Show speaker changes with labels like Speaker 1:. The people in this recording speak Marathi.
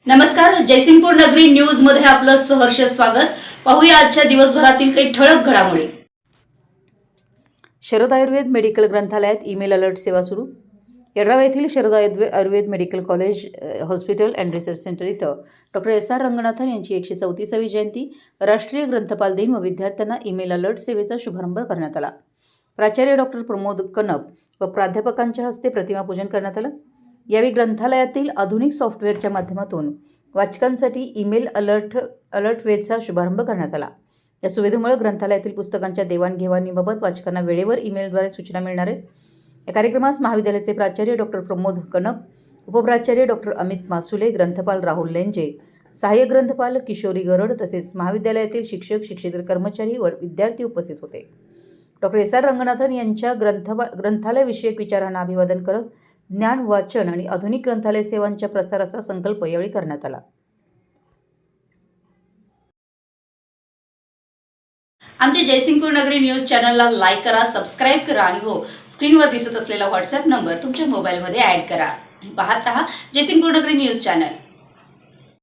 Speaker 1: नमस्कार, जयसिंगपूर नगरी न्यूज मध्ये आपलं सहर्ष स्वागत। पाहूया आजच्या दिवसभरातील काही ठळक घडामोडी।
Speaker 2: शरद आयुर्वेद मेडिकल ग्रंथालयात ईमेल अलर्ट सेवा सुरू। येड्राव येथील Sharad Ayurveda medical college hospital and research centre इथं डॉक्टर एस.आर. रंगनाथन यांची 134वी जयंती, राष्ट्रीय ग्रंथपाल दिन व विद्यार्थ्यांना ईमेल अलर्ट सेवेचा शुभारंभ करण्यात आला। प्राचार्य डॉक्टर प्रमोद कनप व प्राध्यापकांच्या हस्ते प्रतिमा पूजन करण्यात आलं। यावेळी ग्रंथालयातील आधुनिक सॉफ्टवेअरच्या माध्यमातून वाचकांसाठी ईमेल अलर्ट वेचा शुभारंभ करण्यात आला। या सुविधेमुळे ग्रंथालयातील पुस्तकांच्या देवाणघेवाणीबाबत वाचकांना वेळेवर ईमेलद्वारे सूचना मिळणार आहेत। या कार्यक्रमास महाविद्यालयाचे प्राचार्य डॉक्टर प्रमोद कनप, उपप्राचार्य डॉक्टर अमित मासुले, ग्रंथपाल राहुल लेंजे, सहाय्यक ग्रंथपाल किशोरी गरड तसेच महाविद्यालयातील शिक्षक, शिक्षकेतर कर्मचारी व विद्यार्थी उपस्थित होते। Doctor SR. रंगनाथन यांच्या ग्रंथालय विषयक विचारांना अभिवादन करत ज्ञान, वाचन आणि आधुनिक ग्रंथालय सेवांच्या प्रसाराचा संकल्प यावेळी करण्यात आला।
Speaker 1: आमच्या जयसिंगपूर नगरी न्यूज चॅनलला लाईक करा, सबस्क्राइब करा आणि हो, स्क्रीनवर दिसत असलेला व्हॉट्सअप नंबर तुमच्या मोबाईलमध्ये ऍड करा। पाहत रहा जयसिंगपूर नगरी न्यूज चॅनल।